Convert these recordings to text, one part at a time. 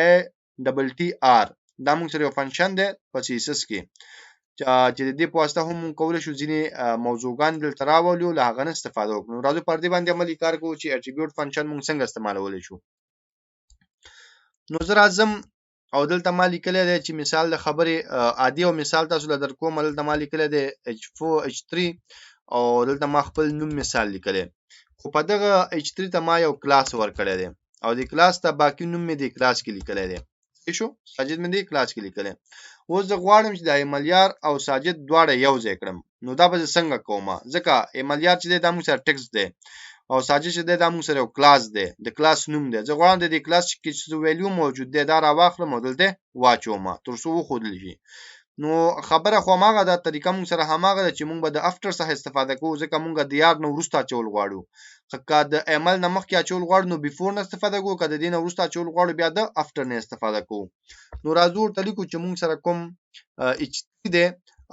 ATTR دا موږ سره یو فنکشن دی په CSS کې چې د دې په واسطه هم کولای شو ځینې موضوعګان دلته راولو له هغه نه استفاده وکړو راځو پر دې باندې عملي کار کوو چې اټریبیوټ فنکشن موږ څنګه استعمالولی شو نو زه راځم او دلته ما لیکلی دی چې مثال د خبرې عادي او مثال تاسو له درکوم دلته ما لیکلی دی H4 H3 او دلته ما خپل نوم مثال لیکلی خو په دغه H3 ته ما یو کلاس ورکړی دی او د کلاس ته باقي نوم مې د کلاس کې لیکلی دی شو ساجد مې د کلاس کې لیکلی اوس زه غواړم چې د ایملیار او ساجد دواړه یو ځای کړم نو دا به څنګه کوم ځکه ایملیار چې دا موږ سره ټیکسټ دی او ساجد چې دا موږ سره یو کلاس دی د کلاس نوم دی زه غواړم د دې کلاس کې چې ویلیو موجود دی دا راواخلم او دلته واچوم تر څو وښودل شي نو خبره خو ماغه دا طریقه موږ سره هماغه چې موږ به د افټر څخه استفاده کوو ځکه موږ د یار نو وروسته چول غواړو که د عمل نه مخکې چول غواړو نو بیفور نه استفاده کوو که د دې نه وروسته چول غواړو بیا د افټر نه استفاده کوو نو راځو ورته لیکو چې موږ سره کوم H3 دی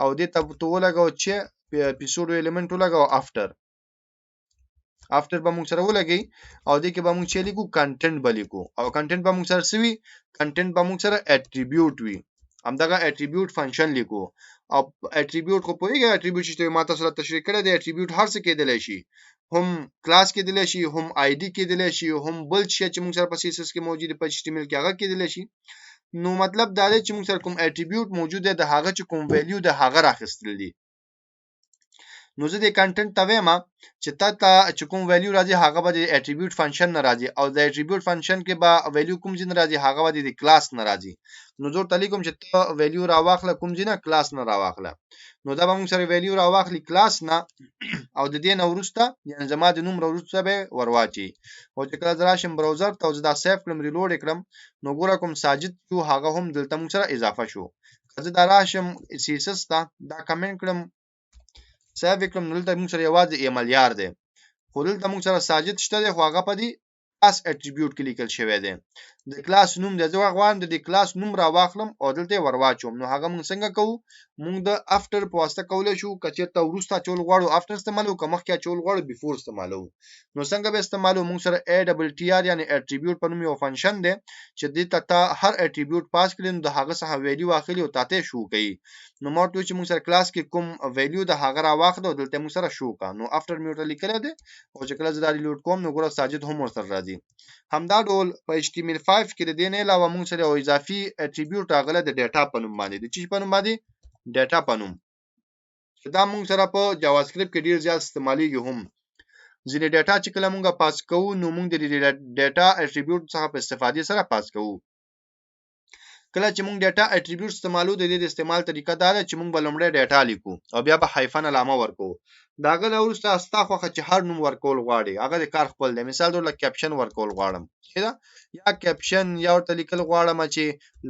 او دې ته ولګو چې پیسوډو الیمنټ ولګو افټر به موږ سره ولګي او دې کې به موږ چې لیکو کنټینټ به لیکو او کنټینټ به موږ سره سوي کنټینټ به موږ سره اټریبیوټ وي همدغه اټریبیوټ فنکشن لیکو او اټریبیوټ خو پوهیږئ اټریبیوټ چې ما تاسو ته تشریح کړی دی اټریبیوټ هر څه کېدلی شي هم کلاس کېدلی شي هم آی ډي کېدلی شي هم بل شی چې موږ سره په CSS کې موجود په HTML کې هغه کېدلی شي نو مطلب دا دی چې موږ سره کوم اټریبیوټ موجود دی د هغه چې کوم ویلیو د هغه راخستل دي نو زه د کنټینټ ته وایم چې تا چې کوم ویلیو راځي هغه به د اټریبیوټ فنکشن نه راځي او د اټریبیوټ فنکشن کې به ویلیو کوم ځین راځي هغه به د کلاس نه راځي نو زه ورته لیکم چې ته ویلیو راواخله کوم ځین کلاس نه راواخله نو دا به موږ سره ویلیو راواخلي کلاس نه او د دې نه وروسته یعنی زما د نوم وروسته به ورواچي او چې کله زه راشم براوزر ته دا سیف کړم ریلوډ کړم نو ګوره کوم ساجد شو هغه هم دلته موږ سره اضافه شو که زه دا راشم CSS ته دا کمنټ کړم سیف وکړم نو دلته موږ سره یوازې ایملیار دی خو دلته موږ سره ساجد شته دی خو هغه په دې کلاس اټریبیوټ کې لیکل شوی دی د کلاس نوم دی زه غواړم د کلاس نوم راواخلم او دلته ورواچوم نو هغه موږ څنګه کوو موږ د افټر په واسطه کولای شو که چېرته وروسته چول غواړو افټر استعمالو که مخکې چول غواړو بیفور استعمالو نو څنګه به استعمالو موږ سره ATTR یعنی اټریبیوټ په نوم یو فنکشن دی چې دې ته هر اټریبیوټ پاس کړي نو د هغه څخه ویلیو واخلي او تاته شو کوي نو ماته چې موږ سره کلاس کې کوم ویلیو د هغه راواخلو دلته موږ سره شو کا نو افټر میوټ لیکل دی او چې کله زه ریلوډ کوم نو ګوره ساجد هم ورسره راځي همدا ډول په HTML5 کې د دې نه علاوه موږ سره یو اضافي اټریبیوټ راغله د ډیټا په نوم باندې د چی په نوم باندې ډیټا په نوم دا موږ سره په جاوا سکرپټ کې ډیر زیات استعماليږي هم ځینې ډیټا چې کله موږ پاس کوو نو موږ د ډیټا اټریبیوټ څخه په استفادې سره پاس کوو کله چې موږ ډیټا اټریبیوټ استعمالو د دې د استعمال طریقه دا ده چې موږ بلمړی ډیټا لیکو او بیا به هایفن علامه ورکو داغه له وروسته استا خوخه چې هر نوم ورکول غواړي هغه د کار خپل دی مثال ډول کیپشن ورکول غواړم دا یا کیپشن یا ورته لیکل غواړم چې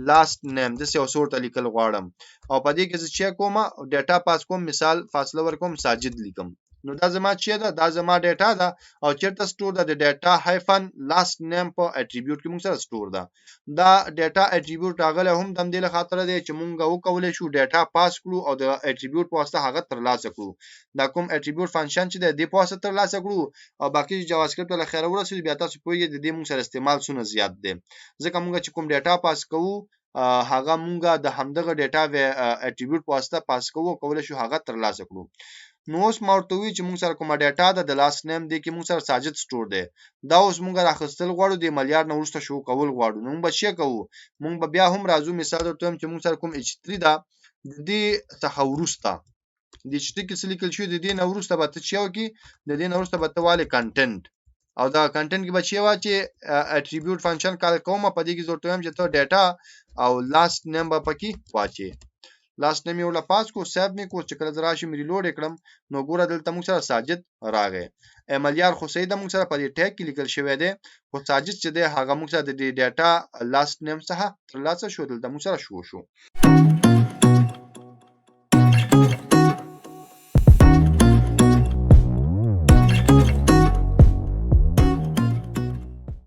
لاست نیم د څه ورته لیکل غواړم او په دې کې چې کوم ډیټا پاس کوم مثال فاصله ورکوم ساجد لیکم نو دا زما چې دا زما ډیټا ده او چیرته سٹور ده د ډیټا هایفن لاست نیم په اټریبیوټ کې موږ سره سٹور ده دا ډیټا اټریبیوټ راغله هم د دې خاطر دی چې موږ وکولای شو ډیټا پاس کړو او د اټریبیوټ په واسطه هغه ترلاسه کړو دا کوم اټریبیوټ فنکشن چې د په واسطه ترلاسه کړو او باقي جاوا سکرپټ له خیره ورسېږي بیا تاسو پوهیږئ د دې موږ سره استعمال څونه زیات دی ځکه موږ چې کوم ډیټا پاس کوو هغه موږ د همدغه ډیټا اټریبیوټ په واسطه پاس کوو کولای شو هغه ترلاسه کړو نو اوس مورتوي چې موږ سره کومه ډیټا ده د لاست نیم دی کې موږ سره ساجد سٹور دی دا اوس موږ راخستل غواړو د ملیار نه ورسته شو کول غواړو نو موږ به شي کوو موږ به بیا هم راځو مثال ورته چې موږ سره کوم H3 ده د دې څخه ورسته د H3 کې څه لیکل شوی د دې نه ورسته به ته چیو کې د دې نه ورسته به ته والي کنټینټ او دا کنټینټ کې به چی وا چې اټریبیوټ فنکشن کال کومه په دې کې زه ورته چې ته ډیټا او لاست نیم به پکې واچي لاست نیم یو لا پاس کو سیو می کو چې کله راشي مې ریلوډ کړم نو ګوره دلته موږ سره ساجد راغی ایملیار خو سید موږ سره په دې ټیګ کې لیکل شوی دی خو ساجد چې دی هغه موږ سره د ډیټا لاست نیم څخه ترلاسه شو دلته موږ سره شو